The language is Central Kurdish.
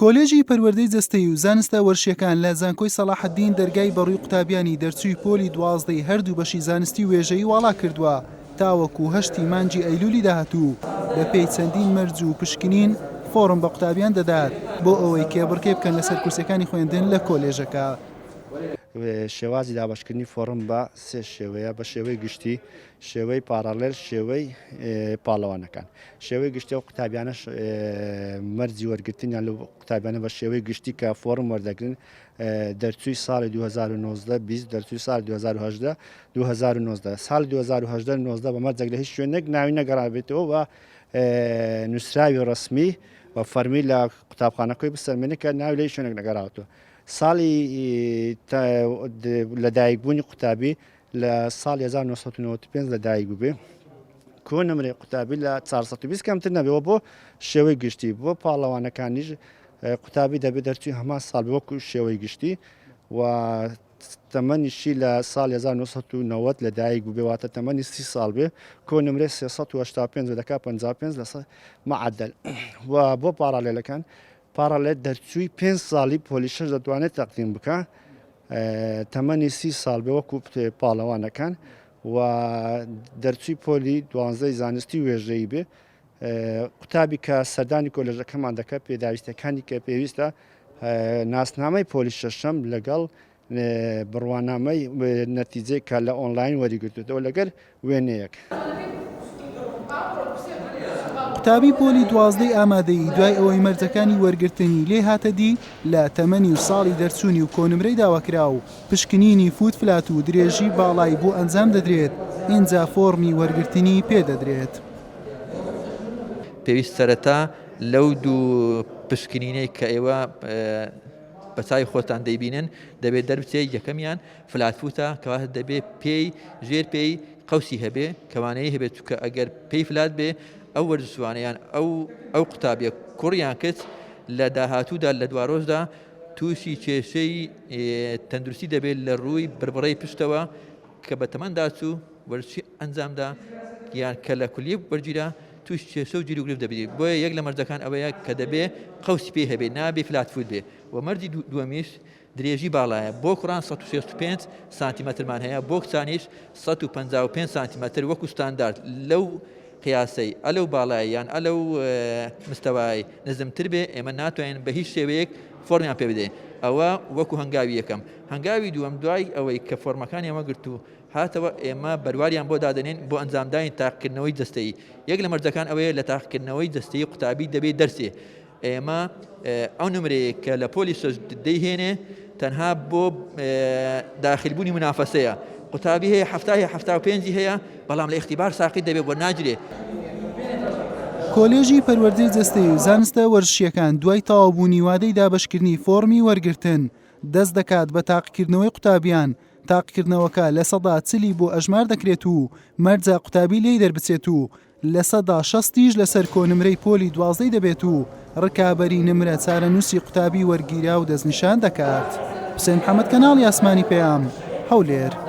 کۆلێژی پەروەردەی جەستەیی و زانستە وەرشیەکان لە زانکۆی سەلاحەددین دەرگای بەڕووی قوتابیانی دەرچووی پۆلی 12 هەردوو بەشی زانستی وێژەیی واڵا کردووە تاوەکو 8 مانگی ئەیلولی داهاتوو بەپێی چەندین مەرج و پشکنین فۆرم بە قوتابیان دەدات بۆ ئەوەی کێبڕکێ بکەن لەسەر کورسەکانی خوێندن لە کۆلێژەکە. شێوازی دابشکردنی فۆرم بە سێ شێوەیە بە شێوەی گشتی، شێوەی پارالێل، شێوەی پاڵەوانەکان. شێوەی گشتی و قوتابیانش مەرجی وەرگرتنیان لە قوتابیانە بە شێوەی گشتی کە فۆرم وەردەگرن دەرچووی ساڵی 2019 دەرچووی ساڵ 2010 2019 ساڵ 2010 بە مەرجێک لە هیچ شوێنێک ناوی نەگەڕابێتەوە و نووسراوی ڕسمی بە فەرمی لە قوتابخانەکەی بسەلمێنێت کە ناوی لە هیچ شوێنێک نەگەڕاوەتەوە. ساڵی لەدایکبوونی قوتابی لە ساڵ 1995 لەدایک بووبێ کۆنمرەی قوتابی لە 420 کەمتر نەبێەوە بۆ شێوەی گشتی بۆ پاڵەوانەکانیش قوتابی دەبێت دەرچووی هەمان ساڵ وەکو شێوەی گشتی و تەمەنیشی لە ساڵ 1990 لەدایک بوو بێواتە تەمەنی 30 ساڵ بێ کۆنمرە 385 دەکا 55 لەسەر مەعەدەل و بۆ پارالێلەکان پارالێل دەرچووی 5 ساڵی پۆلیشەش دەتوانێت تەقدیم بکە تەمەنی 30 ساڵ بێ وەکو پاڵەوانەکان و دەرچووی پۆلی 12 زانستی وێژەیی بێ قوتابی کە سەردانی کۆلێژەکەمان دەکات پێداویستەکانی کە پێویستە ناسنامەی پۆلی شەشەم لەگەڵ بڕوانامەی نەتیجەی کە لە ئۆنلاین وەریگرتوێتەوە لەگەر وێنەیەک. قوتابی پۆلی 12 ئامادەیی دوای ئەوەی مەرجەکانی وەرگرتنی لێ هاتە دی لە تەمەنی و ساڵی دەرچوونی و کۆنمرەی داواکرا و پشکنینی فوت فلات و درێژی باڵای بۆ ئەنجام دەدرێت ئینجا فۆرمی وەرگرتنی پێدەدرێت. پێویست سەرەتا لەو دوو پشکنینەی کە ئێوە بەچای خۆتان دەیبینن دەبێت دەربچێت یەکەمیان فلاتفوتە کەواتە دەبێت پێی ژێر پێی قەوسی هەبێ کەوانەیە هەبێت چکە ئەگەر پێی فلات بێ ئەو وەرزشوانەیان ئەو قوتابیە کوڕیان کرد لە داهاتوودا لە دوارۆژدا تووشی کێشەی تەندروستی دەبێت لە ڕووی بربڕەی پشتەوە کە بە تەمەندا چوو وەرزشی ئەنجامدا یان کە لە کولیە وەرگیرا توش کێشە و جیروگرف دەبێت بۆیە یەک لە مەرجەکان ئەوەیە کە دەبێ قەوسی پێ هەبێ نابێ فلاتفوت بێ و مەرجی دووەمیش درێژی باڵایە بۆ کوڕان 165 سانتیمەترمان هەیە بۆ کچانیش 155 سانتیمەتر وەکو ستاندارد لەو قیاسەی ئەلەو باڵایی یان ئەلەو مستەوای نزمتر بێ ئێمە ناتوانین بە هیچ شێوەیەک فۆرمیان پێ بدەین. ئەوە وەکو هەنگاوی یەکەم. هەنگاوی دووەم دوای ئەوەی کە فۆرمەکانی ئەمە گرت و هاتەوە ئێمە بەرواریان بۆ دادنێن بۆ ئەنجامدانی تاقیکردنەوەی جەستەیی. یەک لە مەرجەکان ئەوەیە لە تاقیکردنەوەی جەستەیی قوتابی دەبێت دەرسێ. ئێمە ئەو نمرەیە کە لە پۆلی شەش دەیهێنێ تەنها بۆ داخلبوونی منافەسەیە. قوتابی هەیە 75 هەیە بەڵام لە ئیختیبار ساقیت دەبێت بۆ ناگرێ. کۆلێژی پەروەردەی جەستەیی و زانستە وەرزشیەکان دوای تەواوبوونی وادەی دابەشکردنی فۆرمی وەرگرتن دەست دەکات بە تاقیکردنەوەی قوتابیان. تاقیکردنەوەکە لە سەدا چلی بۆ ئەژمار دەکرێت و مەرجە قوتابی لێی دەربچێت و لە سەدا 60 لەسەر کۆنمرەی پۆلی 12 دەبێت و ڕکابەری نمرە چارەنووسی قوتابی وەرگیرا و دەستنیشان دەکات. حوسێن محەممەد کەناڵی ئاسمانی پێیام هەولێر.